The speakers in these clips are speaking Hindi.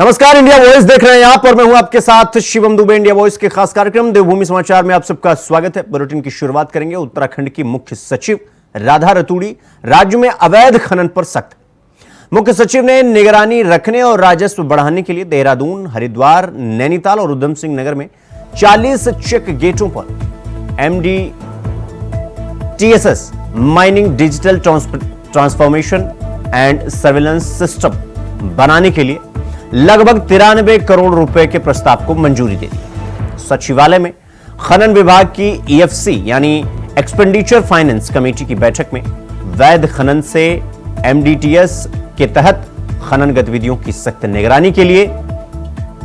नमस्कार, इंडिया वॉइस देख रहे हैं आप और मैं हूं आपके साथ शिवम दुबे। इंडिया वॉइस के खास कार्यक्रम देवभूमि समाचार में आप सबका स्वागत है। बुलेटिन की शुरुआत करेंगे उत्तराखंड की मुख्य सचिव राधा रतूड़ी राज्य में अवैध खनन पर सख्त। मुख्य सचिव ने निगरानी रखने और राजस्व बढ़ाने के लिए देहरादून, हरिद्वार, नैनीताल और उधम सिंह नगर में 40 चेक गेटों पर MDTSS mining digital transformation and surveillance system बनाने के लिए लगभग 93 करोड़ रुपए के प्रस्ताव को मंजूरी दे दी। सचिवालय में खनन विभाग की EFC यानी एक्सपेंडिचर फाइनेंस कमेटी की बैठक में वैध खनन से MDTS के तहत खनन गतिविधियों की सख्त निगरानी के लिए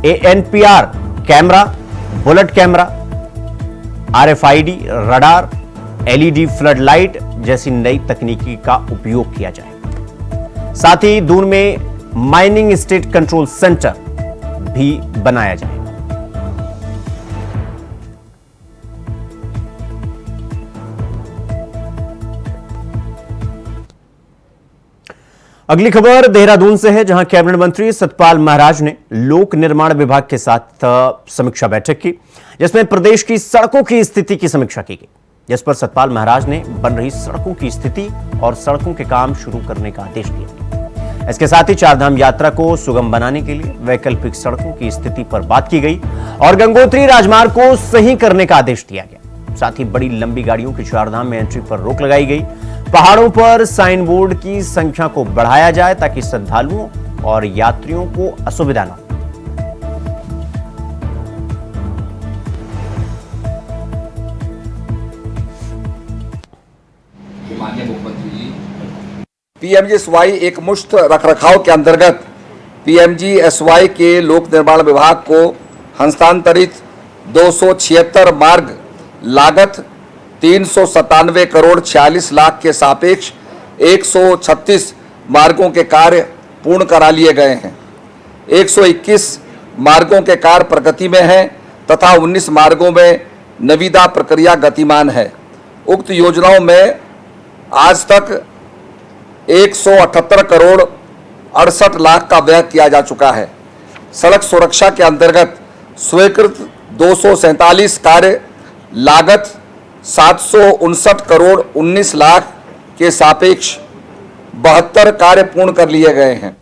ANPR camera, bullet camera, RFID radar, LED flood light जैसी नई तकनीकी का उपयोग किया जाए। साथ ही दून में माइनिंग स्टेट कंट्रोल सेंटर भी बनाया जाएगा। अगली खबर देहरादून से है, जहां कैबिनेट मंत्री सतपाल महाराज ने लोक निर्माण विभाग के साथ समीक्षा बैठक की, जिसमें प्रदेश की सड़कों की स्थिति की समीक्षा की गई, जिस पर सतपाल महाराज ने बन रही सड़कों की स्थिति और सड़कों के काम शुरू करने का आदेश दिया। इसके साथ ही चारधाम यात्रा को सुगम बनाने के लिए वैकल्पिक सड़कों की स्थिति पर बात की गई और गंगोत्री राजमार्ग को सही करने का आदेश दिया गया। साथ ही बड़ी लंबी गाड़ियों की चारधाम में एंट्री पर रोक लगाई गई। पहाड़ों पर साइन बोर्ड की संख्या को बढ़ाया जाए ताकि श्रद्धालुओं और यात्रियों को असुविधा न हो। PMGSY एक मुश्त रखरखाव के अंतर्गत PMGSY के लोक निर्माण विभाग को हस्तांतरित 276 मार्ग लागत 397 करोड़ 46 लाख के सापेक्ष 136 मार्गों के कार्य पूर्ण करा लिए गए हैं। 121 मार्गों के कार्य प्रगति में हैं तथा 19 मार्गों में निविदा प्रक्रिया गतिमान है। उक्त योजनाओं में आज तक 178 करोड़ 68 लाख का व्यय किया जा चुका है। सड़क सुरक्षा के अंतर्गत स्वीकृत 247 कार्य लागत 759 करोड़ 19 लाख के सापेक्ष 72 कार्य पूर्ण कर लिए गए हैं।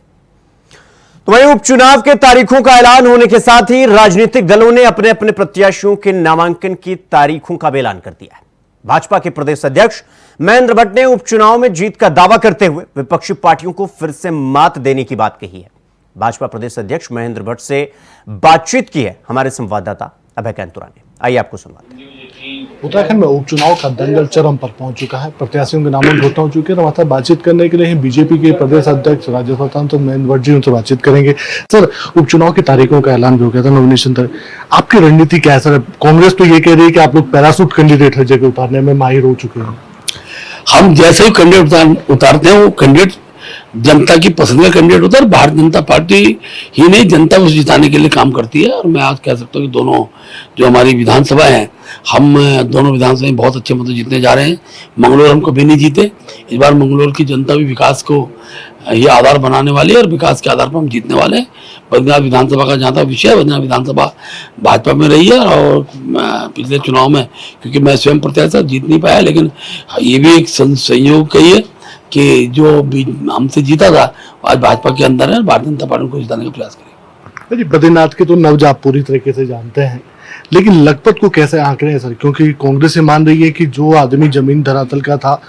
तो वहीं उपचुनाव के तारीखों का ऐलान होने के साथ ही राजनीतिक दलों ने अपने अपने प्रत्याशियों के नामांकन की तारीखों का ऐलान कर दिया है। भाजपा के प्रदेश अध्यक्ष महेंद्र भट्ट ने उपचुनाव में जीत का दावा करते हुए विपक्षी पार्टियों को फिर से मात देने की बात कही है। भाजपा प्रदेश अध्यक्ष महेंद्र भट्ट से बातचीत की है हमारे संवाददाता अभय कैंतुरा ने। आइए आपको सुनवाते हैं। उत्तराखंड में उपचुनाव का दंगल चरम पर पहुंच चुका है। प्रत्याशियों के नामों घोषणा हो चुके हैं। हमारे साथ बातचीत करने के लिए बीजेपी के प्रदेश अध्यक्ष राज्यसभा तो महेंद्र भट्ट जी, उनसे बातचीत करेंगे। सर, उपचुनाव की तारीखों का ऐलान भी हो गया था, नॉमिनेशन तक। आपकी रणनीति क्या है सर? कांग्रेस तो ये कह रही है कि आप लोग पैरासूट कैंडिडेट हर जगह उतारने में माहिर हो चुके हैं। हम जैसे ही कैंडिडेट उतारते हैं वो कैंडिडेट जनता की पसंद का कैंडिडेट होता है। भारतीय जनता पार्टी ही नहीं, जनता को जिताने के लिए काम करती है। और मैं आज कह सकता हूँ कि दोनों जो हमारी विधानसभा है, हम दोनों विधानसभा में बहुत अच्छे मत जीतने जा रहे हैं। मंगलौर हम कभी नहीं जीते, इस बार मंगलौर की जनता भी विकास को ये आधार बनाने वाली है और विकास के आधार पर हम जीतने वाले हैं। बद्रीनाथ विधानसभा का जहाँ तक विषय है, बद्रीनाथ विधानसभा भाजपा में रही है और पिछले चुनाव में क्योंकि मैं स्वयं प्रत्याशी जीत नहीं पाया, लेकिन ये भी एक संयोग कही है कि जो हमसे जीता था आज भाजपा के अंदर है, भारतीय जनता पार्टी को जिताने का प्रयास करेगी। बद्रीनाथ के तो नब्ज आप पूरी तरीके से जानते हैं, लेकिन लखपत को कैसे आंक रहे हैं सर? क्योंकि कांग्रेस ये मान रही है कि जो आदमी जमीन धरातल का था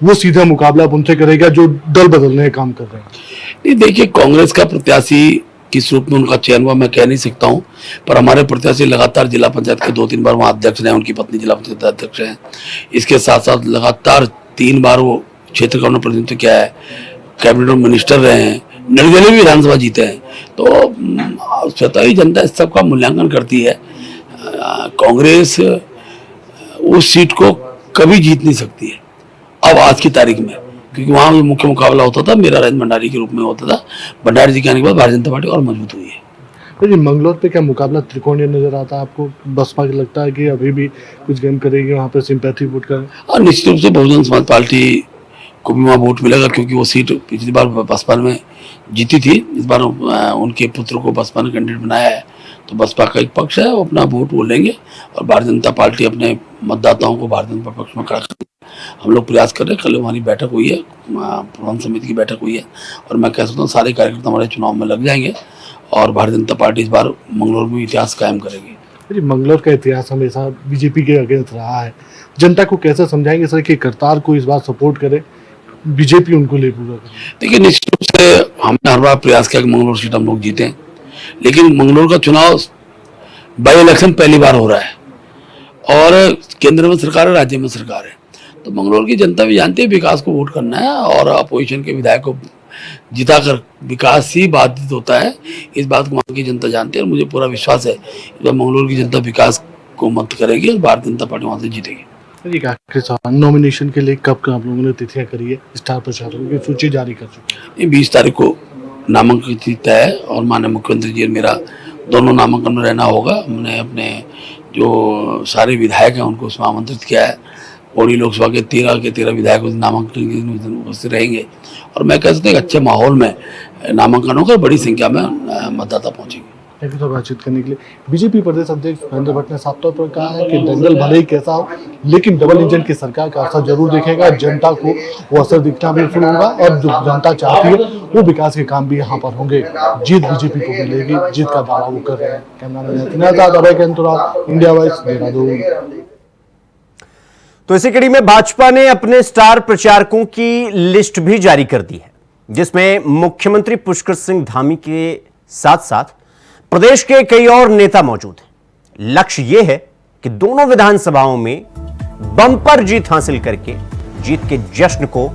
वो सीधा मुकाबला उनसे करेगा जो दल बदलने का काम कर रहे हैं। नहीं, देखिए, कांग्रेस का प्रत्याशी किस रूप में उनका चयन हुआ मैं कह नहीं सकता हूं, पर हमारे प्रत्याशी लगातार जिला पंचायत के 2-3 बार वहां अध्यक्ष रहे, उनकी पत्नी जिला पंचायत अध्यक्ष है। इसके साथ साथ लगातार 3 बार वो क्षेत्र का उन्होंने प्रतिनिधित्व किया है, कैबिनेट मिनिस्टर रहे हैं, निर्दलीय भी विधानसभा जीते हैं। तो स्वतः ही जनता इस सब का मूल्यांकन करती है। कांग्रेस उस सीट को कभी जीत नहीं सकती है अब आज की तारीख में, क्योंकि वहां मुख्य मुकाबला होता था, मेरा राज भंडारी के रूप में होता था। भंडारी जी के आने के बाद भारतीय जनता पार्टी और मजबूत हुई है। तो मंगलौर पे क्या मुकाबला त्रिकोणीय नजर आता है आपको? बसपा की लगता है कि अभी भी कुछ गेम करेगी वहाँ पे, सिंपैथी वोट करें? और निश्चित रूप से बहुजन समाज पार्टी को भी वहाँ वोट मिलेगा, क्योंकि वो सीट पिछली बार बसपा में जीती थी, इस बार उनके पुत्र को बसपा ने कैंडिडेट बनाया है, तो बसपा का एक पक्ष है, वो अपना वोट वो लेंगे और भारतीय जनता पार्टी अपने मतदाताओं को भारतीय जनता पक्ष में खड़ा करेगी। हम लोग प्रयास कर रहे हैं। कल हमारी बैठक हुई है, प्रबंधन समिति की बैठक हुई है, और मैं कह सकता हूँ सारे कार्यकर्ता हमारे चुनाव में लग जाएंगे और भारतीय जनता पार्टी इस बार मंगलौर में इतिहास कायम करेगी। मंगलौर का इतिहास हमेशा बीजेपी के अगेंस्ट रहा है, जनता को कैसे समझाएंगे सर कि करतार को इस बार सपोर्ट करे, बीजेपी उनको ले पूरा करे? देखिए, निश्चित रूप से हमने हर बार प्रयास किया कि मंगलौर सीट हम लोग जीतें, लेकिन मंगलौर का चुनाव बाई इलेक्शन पहली बार हो रहा है और केंद्र में सरकार है, राज्य में सरकार है, तो मंगलौर की जनता भी जानती है विकास को वोट करना है और अपोजिशन के विधायक को जिताकर विकास ही बाधित होता है। इस बात को वहाँ की जनता जानती है और मुझे पूरा विश्वास है कि मंगलौर की जनता विकास को मत करेगी और भारतीय जनता पार्टी वहाँ से जीतेगी। आखिरी सवाल, नॉमिनेशन के लिए कब आप लोगों ने तिथियां करी है? स्टार प्रचारकों की सूची जारी कर चुके हैं। 20 तारीख को नामांकन तिथि तय है और माननीय मुख्यमंत्री जी मेरा दोनों नामांकन में रहना होगा। हमने अपने जो सारे विधायक हैं उनको उसमें आमंत्रित किया है। पौड़ी लोकसभा के 13 विधायक नामांकन के दिन उपस्थित रहेंगे और मैं कह सकता हूँ अच्छे माहौल में नामांकन होकर बड़ी संख्या में मतदाता पहुंचेंगे। थैंक यू सर बातचीत करने के लिए। बीजेपी प्रदेश अध्यक्ष महेंद्र भट्ट ने साफ तौर पर कहा है कि दंगल भले ही कैसा हो, लेकिन डबल इंजन की सरकार का असर जरूर दिखेगा, जनता को वो असर दिखना भी शुरू होगा और जो जनता चाहती है वो विकास के काम भी यहाँ पर होंगे। जीत बीजेपी को मिलेगी, जीत का दावा वो कर रहे हैं। Cameraman India voice Dehradun. तो इसी कड़ी में भाजपा ने अपने स्टार प्रचारकों की लिस्ट भी जारी कर दी है, जिसमें मुख्यमंत्री पुष्कर सिंह धामी के साथ साथ प्रदेश के कई और नेता मौजूद हैं। लक्ष्य यह है कि दोनों विधानसभाओं में बम्पर जीत हासिल करके जीत के जश्न को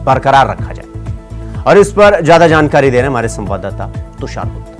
बरकरार रखा जाए। और इस पर ज्यादा जानकारी दे रहे हैं हमारे संवाददाता तुषार गुप्ता।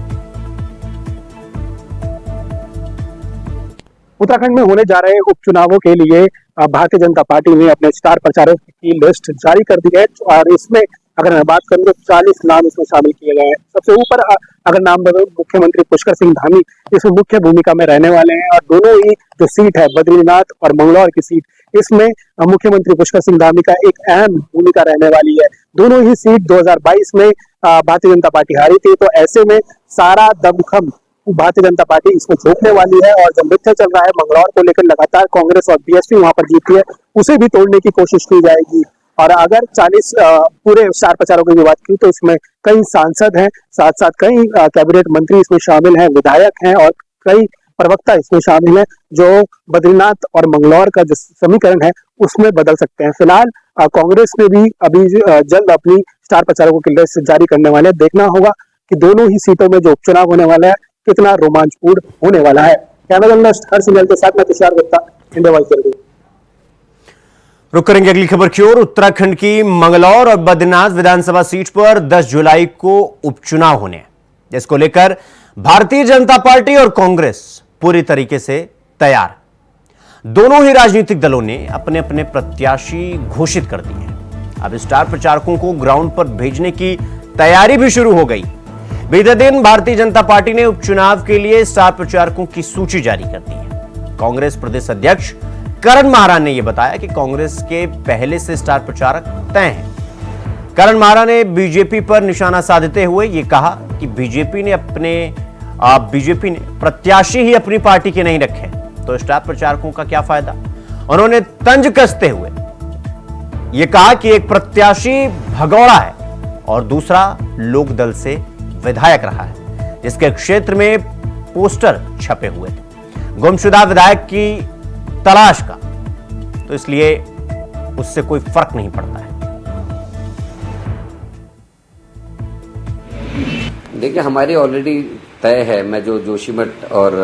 उत्तराखंड में होने जा रहे उपचुनावों के लिए भारतीय जनता पार्टी ने अपने स्टार प्रचारक की लिस्ट जारी कर दी है और इसमें अगर मैं बात करूं तो 40 नाम इसमें शामिल किए गए हैं। सबसे ऊपर अगर नाम बताऊं, मुख्यमंत्री पुष्कर सिंह धामी इसमें मुख्य भूमिका में रहने वाले हैं और दोनों ही जो सीट है बद्रीनाथ और मंगलौर की सीट, इसमें मुख्यमंत्री पुष्कर सिंह धामी का एक अहम भूमिका रहने वाली है। दोनों ही सीट 2022 में भारतीय जनता पार्टी हारी थी, तो ऐसे में सारा दमखम भारतीय जनता पार्टी इसमें झोंकने वाली है और जो मिथ्या चल रहा है मंगलौर को लेकर लगातार कांग्रेस और बीएसपी वहां पर जीती है, उसे भी तोड़ने की कोशिश की जाएगी। और अगर 40 पूरे स्टार प्रचारकों की बात की तो इसमें कई सांसद हैं, साथ साथ कई कैबिनेट मंत्री इसमें शामिल हैं, विधायक हैं और कई प्रवक्ता इसमें शामिल हैं, जो बद्रीनाथ और मंगलौर का जो समीकरण है उसमें बदल सकते हैं। फिलहाल कांग्रेस ने भी अभी जल्द अपनी स्टार प्रचारकों की लिस्ट जारी करने वाले हैं। देखना होगा कि दोनों ही सीटों में जो उपचुनाव होने वाला है कितना रोमांचपूर्ण होने वाला है। कैमरा जर्नलिस्ट हर्ष मिलल के साथ मैं तुषार गुप्ता, इंडिया वॉइस देहरादून। रुक करेंगे अगली खबर की ओर। उत्तराखंड की मंगलौर और बद्रीनाथ विधानसभा सीट पर 10 जुलाई को उपचुनाव होने हैं, जिसको लेकर भारतीय जनता पार्टी और कांग्रेस पूरी तरीके से तैयार। दोनों ही राजनीतिक दलों ने अपने अपने प्रत्याशी घोषित कर दिए हैं। अब स्टार प्रचारकों को ग्राउंड पर भेजने की तैयारी भी शुरू हो गई। बीते दिन भारतीय जनता पार्टी ने उपचुनाव के लिए स्टार प्रचारकों की सूची जारी कर दी है। कांग्रेस प्रदेश अध्यक्ष करण महारान ने यह बताया कि कांग्रेस के पहले से स्टार प्रचारक तय हैं। करण महारान ने बीजेपी पर निशाना साधते हुए यह कहा कि बीजेपी ने प्रत्याशी ही अपनी पार्टी के नहीं रखे, तो स्टार प्रचारकों का क्या फायदा। उन्होंने तंज कसते हुए यह कहा कि एक प्रत्याशी भगौड़ा है और दूसरा लोकदल से विधायक रहा है, जिसके क्षेत्र में पोस्टर छपे हुए थे गुमशुदा विधायक की तलाश का, तो इसलिए उससे कोई फर्क नहीं पड़ता है। देखिए, हमारी ऑलरेडी तय है। मैं जो जोशीमठ और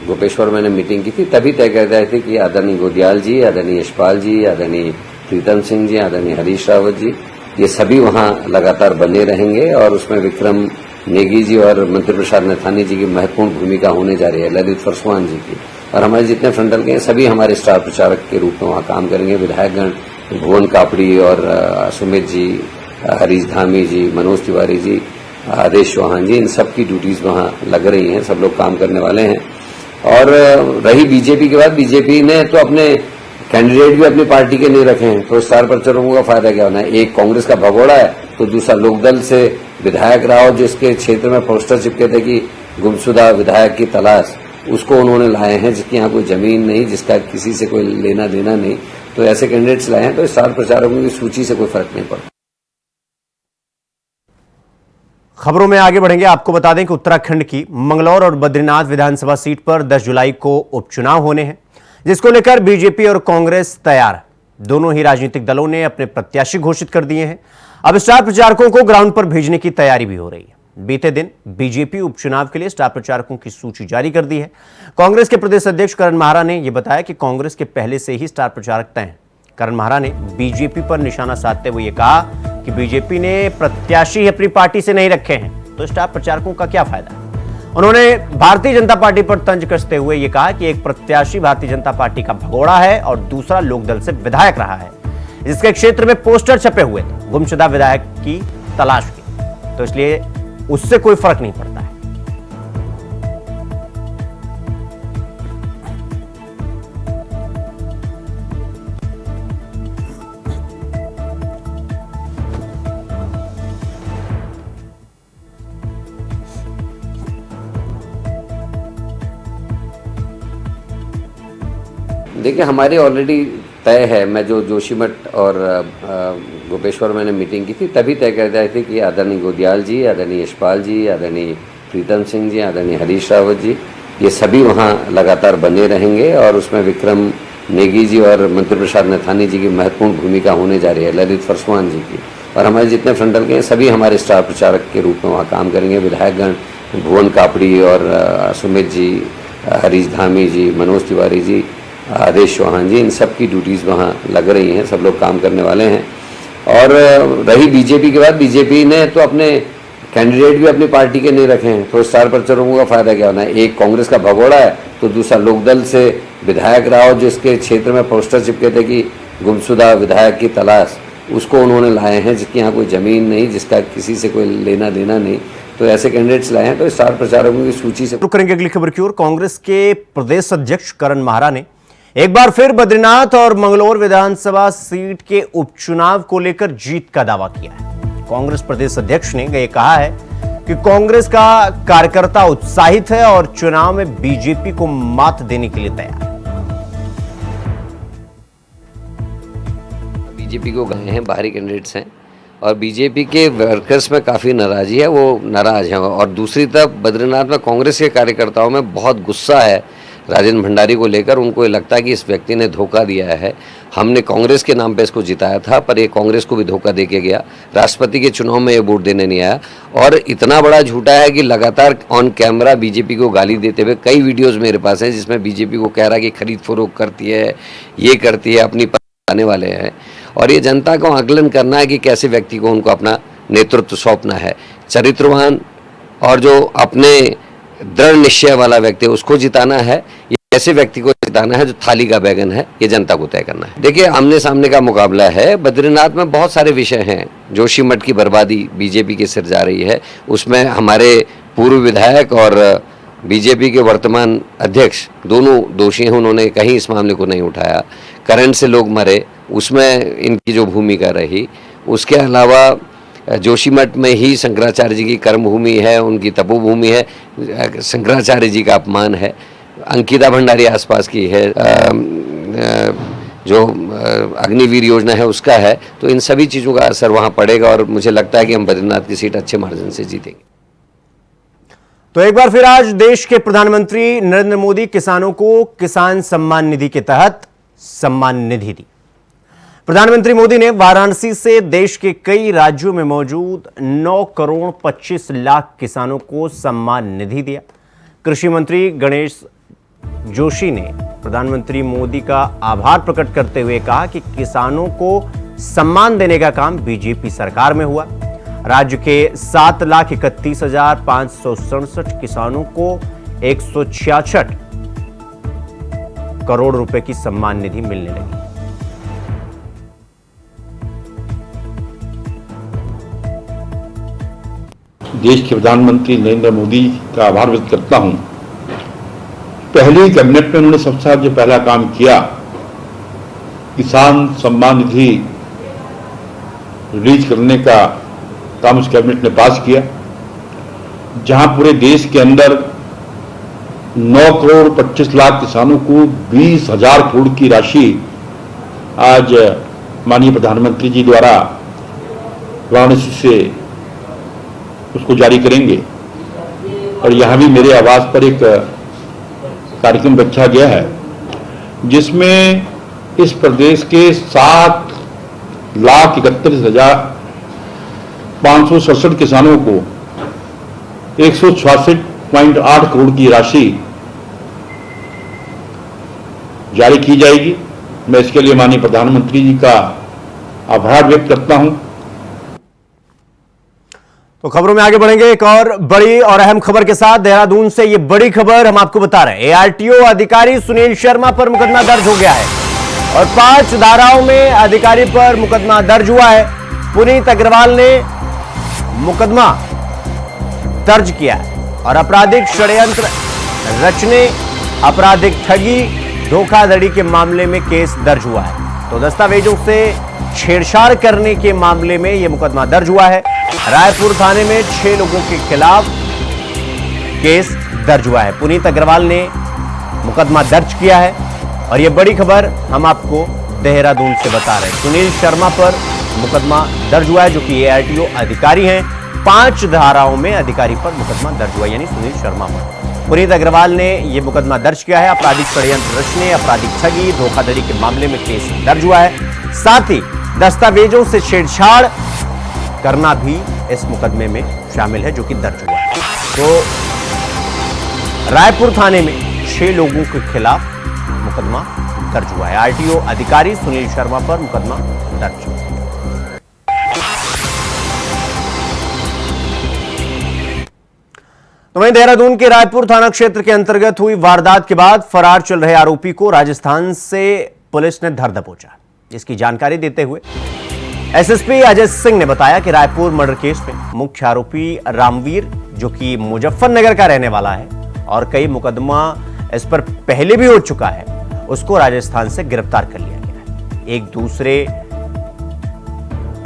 गोपेश्वर मैंने मीटिंग की थी तभी तय कर रहे थे कि आदरणीय गोदियाल जी, आदरणीय यशपाल जी, आदरणीय प्रीतम सिंह जी, आदरणीय हरीश रावत जी, ये सभी वहां लगातार बने रहेंगे और उसमें विक्रम नेगी जी और मंत्री प्रसाद नथानी जी की महत्वपूर्ण भूमिका होने जा रही है, ललित फरसवान जी की, और हमारे जितने फ्रंटल के हैं सभी हमारे स्टार प्रचारक के रूप में वहां काम करेंगे। विधायकगण भुवन कापड़ी और सुमित जी, हरीश धामी जी, मनोज तिवारी जी, आदेश चौहान जी, इन सब की ड्यूटीज वहां लग रही हैं, सब लोग काम करने वाले हैं। और रही बीजेपी की बात, बीजेपी ने तो अपने कैंडिडेट भी अपनी पार्टी के नहीं रखे हैं तो स्टार प्रचारकों का फायदा क्या होना है। एक कांग्रेस का भगोड़ा है तो दूसरा लोकदल से विधायक रहा हो जिसके क्षेत्र में पोस्टर चिपके थे कि गुमशुदा विधायक की तलाश, उसको उन्होंने लाए हैं जिसकी यहाँ कोई जमीन नहीं, जिसका किसी से कोई लेना देना नहीं, तो ऐसे कैंडिडेट्स लाए हैं तो स्टार प्रचारकों की सूची से कोई फर्क नहीं पड़ता। खबरों में आगे बढ़ेंगे। आपको बता दें कि उत्तराखंड की मंगलौर और बद्रीनाथ विधानसभा सीट पर 10 जुलाई को उपचुनाव होने हैं, जिसको लेकर बीजेपी और कांग्रेस तैयार। दोनों ही राजनीतिक दलों ने अपने प्रत्याशी घोषित कर दिए हैं। अब स्टार प्रचारकों को ग्राउंड पर भेजने की तैयारी भी हो रही है। बीते दिन बीजेपी उपचुनाव के लिए स्टार प्रचारकों की सूची जारी कर दी है। कांग्रेस के प्रदेश अध्यक्ष करण माहरा ने यह बताया कि कांग्रेस के पहले से ही स्टार प्रचारक तय हैं। करण माहरा ने बीजेपी पर निशाना साधते हुए यह कहा कि बीजेपी ने प्रत्याशी अपनी पार्टी से नहीं रखे हैं तो स्टार प्रचारकों का क्या फायदा। उन्होंने भारतीय जनता पार्टी पर तंज कसते हुए यह कहा कि एक प्रत्याशी भारतीय जनता पार्टी का भगोड़ा है और दूसरा लोकदल से विधायक रहा है, जिसके क्षेत्र में पोस्टर छपे हुए थे गुमशुदा विधायक की तलाश की, तो इसलिए उससे कोई फर्क नहीं पड़ता है। देखिए हमारी ऑलरेडी तय है, मैं जो जोशीमठ और गोपेश्वर मैंने मीटिंग की थी तभी तय कर दिया थी कि आदरणीय गोदियाल जी, आदरणीय यशपाल जी, आदरणीय प्रीतम सिंह जी, आदरणीय हरीश रावत जी, ये सभी वहाँ लगातार बने रहेंगे और उसमें विक्रम नेगी जी और मंत्री प्रसाद नथानी जी की महत्वपूर्ण भूमिका होने जा रही है, ललित फरसवान जी की, और हमारे जितने फ्रंटल के हैं सभी हमारे स्टार प्रचारक के रूप में वहाँ काम करेंगे। विधायकगण भुवन कापड़ी और सुमित जी, हरीश धामी जी, मनोज तिवारी जी, आदेश चौहान जी, इन सब की ड्यूटीज़ वहाँ लग रही हैं, सब लोग काम करने वाले हैं। और रही बीजेपी की बात, बीजेपी ने तो अपने कैंडिडेट भी अपनी पार्टी के नहीं रखे हैं तो स्टार प्रचारकों का फायदा क्या होना है। एक कांग्रेस का भगोड़ा है तो दूसरा लोकदल से विधायक रहा हो जिसके क्षेत्र में पोस्टर चिपके थे कि गुमशुदा विधायक की तलाश, उसको उन्होंने लाए हैं जिसकी यहाँ कोई ज़मीन नहीं, जिसका किसी से कोई लेना देना नहीं, तो ऐसे कैंडिडेट्स लाए हैं तो स्टार प्रचारकों की सूची से। रुक करेंगे अगली खबर की ओर। कांग्रेस के प्रदेश अध्यक्ष करण माहरा ने एक बार फिर बद्रीनाथ और मंगलौर विधानसभा सीट के उपचुनाव को लेकर जीत का दावा किया है। कांग्रेस प्रदेश अध्यक्ष ने यह कहा है कि कांग्रेस का कार्यकर्ता उत्साहित है और चुनाव में बीजेपी को मात देने के लिए तैयार है। बीजेपी को गए हैं, बाहरी कैंडिडेट्स हैं और बीजेपी के वर्कर्स में काफ़ी नाराज़गी है, वो नाराज हैं। और दूसरी तरफ बद्रीनाथ में कांग्रेस के कार्यकर्ताओं में बहुत गुस्सा है राजेंद्र भंडारी को लेकर। उनको ये लगता है कि इस व्यक्ति ने धोखा दिया है। हमने कांग्रेस के नाम पे इसको जिताया था पर ये कांग्रेस को भी धोखा दे के गया, राष्ट्रपति के चुनाव में ये वोट देने नहीं आया। और इतना बड़ा झूठा है कि लगातार ऑन कैमरा बीजेपी को गाली देते हुए कई वीडियोज़ मेरे पास हैं जिसमें बीजेपी को कह रहा है कि खरीद फरोख्त करती है, ये करती है, अपनी आने वाले हैं। और ये जनता को आकलन करना है कि कैसे व्यक्ति को उनको अपना नेतृत्व सौंपना है। चरित्रवान और जो अपने दृढ़ निश्चय वाला व्यक्ति उसको जिताना है, ये ऐसे व्यक्ति को जिताना है जो थाली का बैगन है, ये जनता को तय करना है। देखिए आमने सामने का मुकाबला है। बद्रीनाथ में बहुत सारे विषय हैं। जोशीमठ की बर्बादी बीजेपी के सिर जा रही है, उसमें हमारे पूर्व विधायक और बीजेपी के वर्तमान अध्यक्ष दोनों दोषी हैं, उन्होंने कहीं इस मामले को नहीं उठाया। करंट से लोग मरे, उसमें इनकी जो भूमिका रही। उसके अलावा जोशीमठ में ही शंकराचार्य जी की कर्मभूमि है, उनकी तपोभूमि है, शंकराचार्य जी का अपमान है। अंकिता भंडारी आसपास की है, जो अग्निवीर योजना है उसका है, तो इन सभी चीज़ों का असर वहाँ पड़ेगा और मुझे लगता है कि हम बद्रीनाथ की सीट अच्छे मार्जिन से जीतेंगे। तो एक बार फिर आज देश के प्रधानमंत्री नरेंद्र मोदी किसानों को किसान सम्मान निधि के तहत सम्मान निधि दी। प्रधानमंत्री मोदी ने वाराणसी से देश के कई राज्यों में मौजूद 9 करोड़ 25 लाख किसानों को सम्मान निधि दिया। कृषि मंत्री गणेश जोशी ने प्रधानमंत्री मोदी का आभार प्रकट करते हुए कहा कि किसानों को सम्मान देने का काम बीजेपी सरकार में हुआ। राज्य के 7,31,567 किसानों को 166 करोड़ रुपए की सम्मान निधि मिलने लगी। देश के प्रधानमंत्री नरेंद्र मोदी का आभार व्यक्त करता हूं। पहली कैबिनेट में उन्होंने सबसे जो पहला काम किया किसान सम्मान निधि रिलीज करने का काम उस कैबिनेट ने पास किया, जहां पूरे देश के अंदर 9 करोड़ 25 लाख किसानों को 20,000 करोड़ की राशि आज माननीय प्रधानमंत्री जी द्वारा वाराणसी से उसको जारी करेंगे। और यहाँ भी मेरे आवास पर एक कार्यक्रम रखा गया है जिसमें इस प्रदेश के 7,31,567 किसानों को 166.8 करोड़ की राशि जारी की जाएगी। मैं इसके लिए माननीय प्रधानमंत्री जी का आभार व्यक्त करता हूं। तो खबरों में आगे बढ़ेंगे एक और बड़ी और अहम खबर के साथ। देहरादून से ये बड़ी खबर हम आपको बता रहे हैं। एआरटीओ अधिकारी सुनील शर्मा पर मुकदमा दर्ज हो गया है और 5 धाराओं में अधिकारी पर मुकदमा दर्ज हुआ है। पुनीत अग्रवाल ने मुकदमा दर्ज किया है और आपराधिक षड्यंत्र रचने, आपराधिक ठगी, धोखाधड़ी के मामले में केस दर्ज हुआ है। तो दस्तावेजों से छेड़छाड़ करने के मामले में यह मुकदमा दर्ज हुआ है। रायपुर थाने में 6 लोगों के खिलाफ केस दर्ज हुआ है। पुनीत अग्रवाल ने मुकदमा दर्ज किया है और यह बड़ी खबर हम आपको देहरादून से बता रहे हैं। सुनील शर्मा पर मुकदमा दर्ज हुआ है जो कि एआरटीओ अधिकारी हैं। 5 धाराओं में अधिकारी पर मुकदमा दर्ज हुआ, यानी सुनील शर्मा पर। पुनीत अग्रवाल ने यह मुकदमा दर्ज किया है। आपराधिक षड्यंत्र रचने, आपराधिक ठगी, धोखाधड़ी के मामले में केस दर्ज हुआ है। साथ ही दस्तावेजों से छेड़छाड़ करना भी इस मुकदमे में शामिल है जो कि दर्ज हुआ है। तो रायपुर थाने में 6 लोगों के खिलाफ मुकदमा दर्ज हुआ है। आरटीओ अधिकारी सुनील शर्मा पर मुकदमा दर्ज हुआ है। तो वहीं देहरादून के रायपुर थाना क्षेत्र के अंतर्गत हुई वारदात के बाद फरार चल रहे आरोपी को राजस्थान से पुलिस ने धर दबोचा। इसकी जानकारी देते हुए एसएसपी अजय सिंह ने बताया कि रायपुर मर्डर केस में मुख्य आरोपी रामवीर, जो कि मुजफ्फरनगर का रहने वाला है और कई मुकदमा इस पर पहले भी हो चुका है, उसको राजस्थान से गिरफ्तार कर लिया गया है। एक दूसरे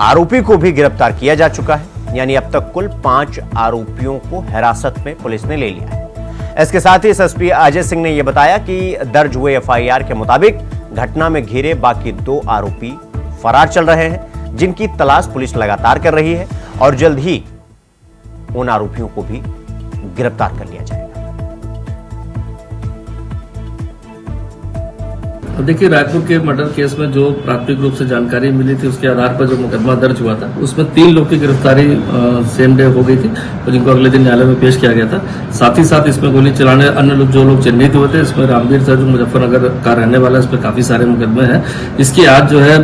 आरोपी को भी गिरफ्तार किया जा चुका है, यानी अब तक कुल 5 आरोपियों को हिरासत में पुलिस ने ले लिया है। इसके साथ ही एसएसपी अजय सिंह ने यह बताया कि दर्ज हुए एफआईआर के मुताबिक घटना में घिरे बाकी 2 आरोपी फरार चल रहे हैं, जिनकी तलाश पुलिस लगातार कर रही है और जल्द ही उन आरोपियों को भी गिरफ्तार कर लिया जाएगा। देखिए, रायपुर के मर्डर केस में जो प्राथमिक रूप से जानकारी मिली थी उसके आधार पर जो मुकदमा दर्ज हुआ था उसमें 3 लोग की गिरफ्तारी सेम डे हो गई थी और जिनको अगले दिन न्यायालय में पेश किया गया था। साथ ही साथ इसमें गोली चलाने अन्य लोग जो लोग चिन्हित हुए थे, इसमें रामवीर था जो मुजफ्फरनगर का रहने वाला है, इस पर काफी सारे मुकदमे हैं। इसकी आज जो है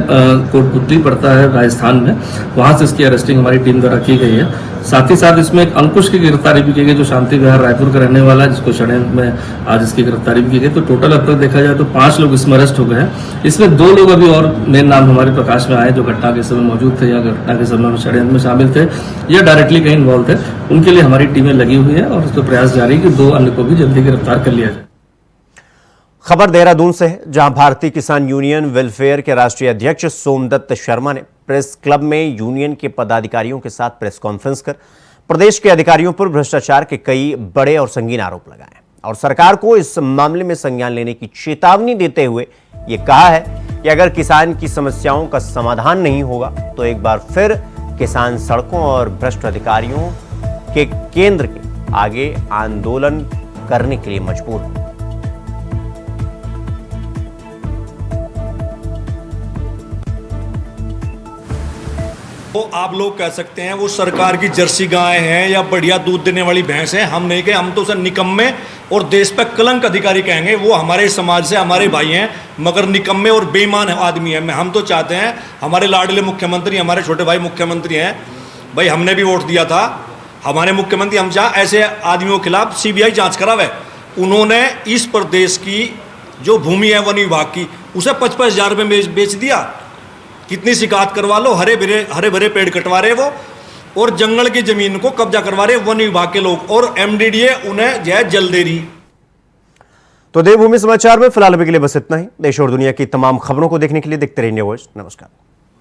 कोटपुतली पड़ता है राजस्थान में, वहां से इसकी अरेस्टिंग हमारी टीम द्वारा की गई है। साथ ही साथ इसमें एक अंकुश की गिरफ्तारी भी की गई जो शांति विहार रायपुर का रहने वाला है, जिसको षड्यंत्र में आज इसकी गिरफ्तारी भी की गई। तो टोटल अब तक देखा जाए तो 5 लोग इसमें अरेस्ट हो गए हैं। इसमें 2 लोग अभी और मेन नाम हमारे प्रकाश में आए जो घटना के समय मौजूद थे या घटना के समय में षड्यंत्र में शामिल थे या डायरेक्टली कहीं इन्वॉल्व थे। उनके लिए हमारी टीमें लगी हुई है और उसका प्रयास जारी कि 2 अन्य को भी जल्दी गिरफ्तार कर लिया जाए। खबर देहरादून से है, जहां भारतीय किसान यूनियन वेलफेयर के राष्ट्रीय अध्यक्ष सोमदत्त शर्मा ने प्रेस क्लब में यूनियन के पदाधिकारियों के साथ प्रेस कॉन्फ्रेंस कर प्रदेश के अधिकारियों पर भ्रष्टाचार के कई बड़े और संगीन आरोप लगाए और सरकार को इस मामले में संज्ञान लेने की चेतावनी देते हुए यह कहा है कि अगर किसान की समस्याओं का समाधान नहीं होगा तो एक बार फिर किसान सड़कों और भ्रष्ट अधिकारियों के केंद्र के आगे आंदोलन करने के लिए मजबूर हैं। वो आप लोग कह सकते हैं वो सरकार की जर्सी गाय हैं या बढ़िया दूध देने वाली भैंस हैं, हम नहीं कहे, हम तो उसे निकम्मे और देश पे कलंक अधिकारी कहेंगे। वो हमारे समाज से हमारे भाई हैं मगर निकम्मे और बेईमान आदमी हैं। हम तो चाहते हैं हमारे लाडले मुख्यमंत्री, हमारे छोटे भाई मुख्यमंत्री हैं, भाई हमने भी वोट दिया था, हमारे मुख्यमंत्री हम चाह ऐसे आदमियों के खिलाफ सीबीआई जांच करावे। उन्होंने इस प्रदेश की जो भूमि है वन विभाग की उसे 55,000 में बेच दिया। कितनी शिकायत करवा लो, हरे भरे पेड़ कटवा रहे वो और जंगल की जमीन को कब्जा करवा रहे वन विभाग के लोग और एमडीडीए उन्हें जो है जल दे रही। तो देवभूमि समाचार में फिलहाल अभी के लिए बस इतना ही। देश और दुनिया की तमाम खबरों को देखने के लिए देखते रहिए न्यूज़। नमस्कार।